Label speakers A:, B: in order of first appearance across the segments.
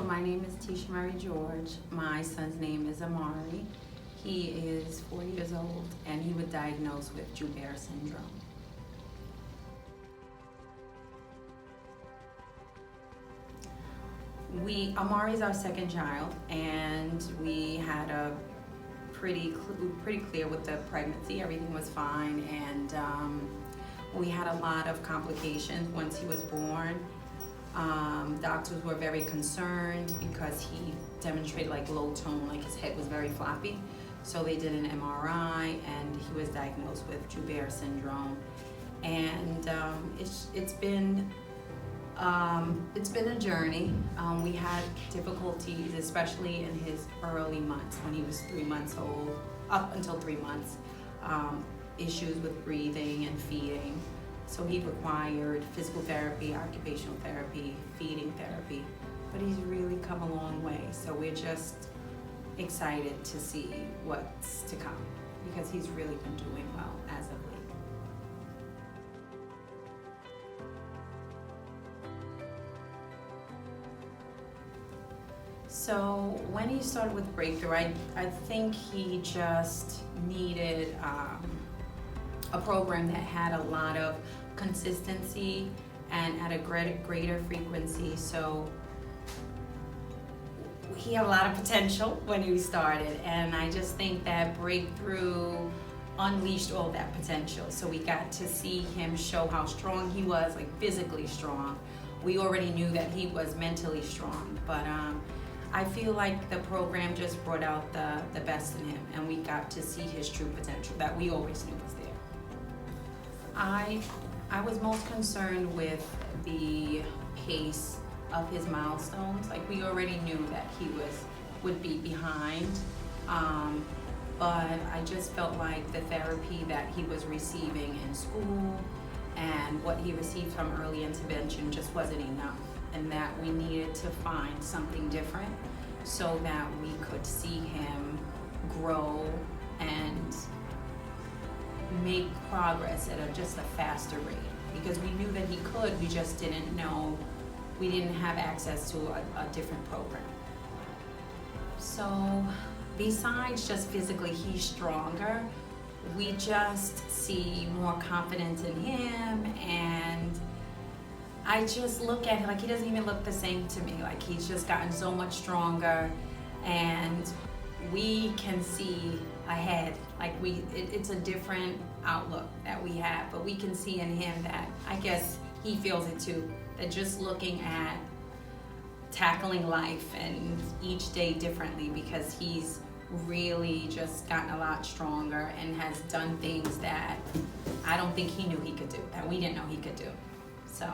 A: So my name is Tisha George. My son's name is Amari. He is 4 years old and he was diagnosed with Joubert Syndrome. Amari's our second child, and we had a pretty clear with the pregnancy. Everything was fine, and we had a lot of complications once he was born. Doctors were very concerned because he demonstrated like low tone, like his head was very floppy. So they did an Amari, and he was diagnosed with Joubert Syndrome. And it's been a journey. We had difficulties, especially in his early months when he was 3 months old, up until 3 months. Issues with breathing and feeding. So he required physical therapy, occupational therapy, feeding therapy. But he's really come a long way. So we're just excited to see what's to come because he's really been doing well as of late. So when he started with Breakthrough, I think he just needed a program that had a lot of consistency and at a greater frequency. So he had a lot of potential when he started, and I just think that Breakthrough unleashed all that potential. So we got to see him show how strong he was, like physically strong. We already knew that he was mentally strong, but I feel like the program just brought out the best in him, and we got to see his true potential that we always knew was there. I was most concerned with the pace of his milestones. Like, we already knew that he would be behind, but I just felt like the therapy that he was receiving in school and what he received from early intervention just wasn't enough, and that we needed to find something different so that we could see him grow and make progress at just a faster rate, because we knew that he could, we just didn't know, we didn't have access to a different program. So besides just physically he's stronger, we just see more confidence in him, and I just look at him like he doesn't even look the same to me. Like, he's just gotten so much stronger, and we can see ahead. Like, it's a different outlook that we have, but we can see in him that I guess he feels it too, that just looking at tackling life and each day differently, because he's really just gotten a lot stronger and has done things that I don't think he knew he could do, that we didn't know he could do. So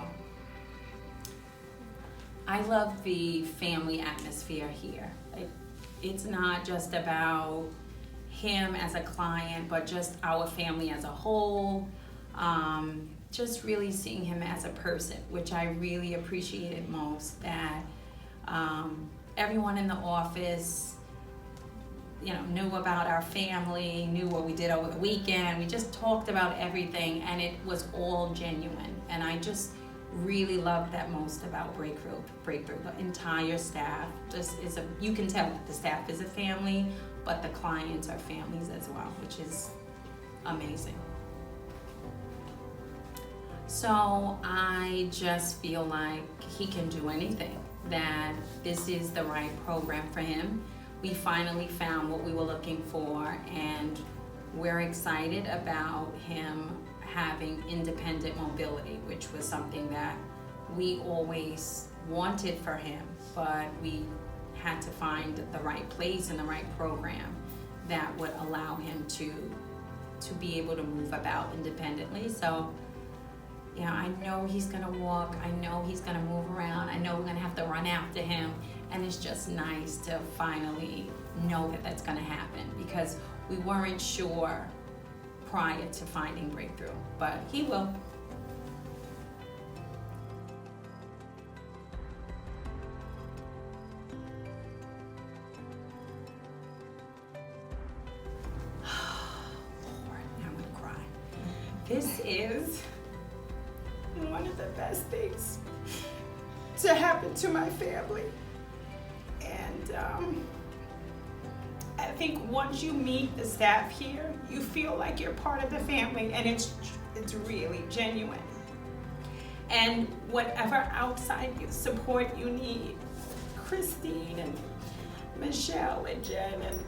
A: I love the family atmosphere here. It's not just about him as a client, but just our family as a whole. Just really seeing him as a person, which I really appreciated most, that everyone in the office, knew about our family, knew what we did over the weekend. We just talked about everything, and it was all genuine. And I just really love that most about Breakthrough. The entire staff you can tell that the staff is a family, but the clients are families as well, which is amazing. So I just feel like he can do anything, that this is the right program for him. We finally found what we were looking for, and we're excited about him having independent mobility, which was something that we always wanted for him, but we had to find the right place and the right program that would allow him to be able to move about independently. So I know he's gonna walk, I know he's gonna move around, I know we're gonna have to run after him, and it's just nice to finally know that that's gonna happen, because we weren't sure prior to finding Breakthrough, but he will. Lord, now I'm gonna cry. This is one of the best things to happen to my family.
B: And I think once you meet the staff here, you feel like you're part of the family, and it's really genuine. And whatever outside support you need, Christine and Michelle and Jen, and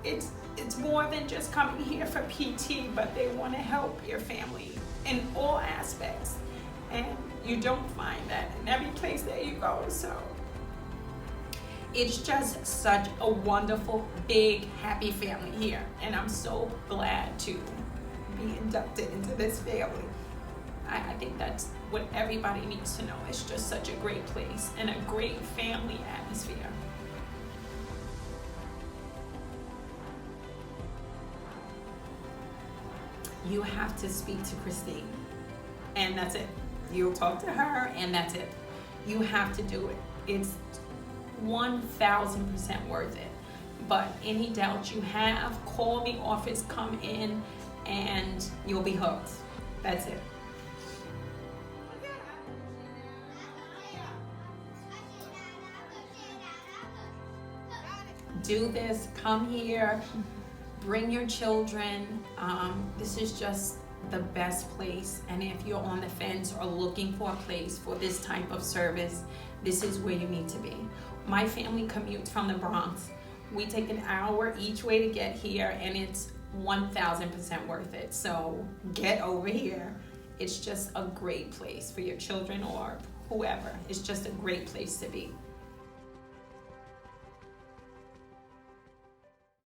B: it's more than just coming here for PT, but they want to help your family in all aspects. And you don't find that in every place that you go. So it's just such a wonderful, big, happy family here. And I'm so glad to be inducted into this family. I think that's what everybody needs to know. It's just such a great place and a great family atmosphere. You have to speak to Christine, and that's it. You'll talk to her, and that's it. You have to do it. It's 1,000% worth it. But any doubt you have, call the office, come in, and you'll be hooked. That's it. Do this, come here, bring your children. This is just the best place. And if you're on the fence or looking for a place for this type of service, this is where you need to be. My family commutes from the Bronx. We take an hour each way to get here, and it's 1,000% worth it. So get over here. It's just a great place for your children or whoever. It's just a great place to be.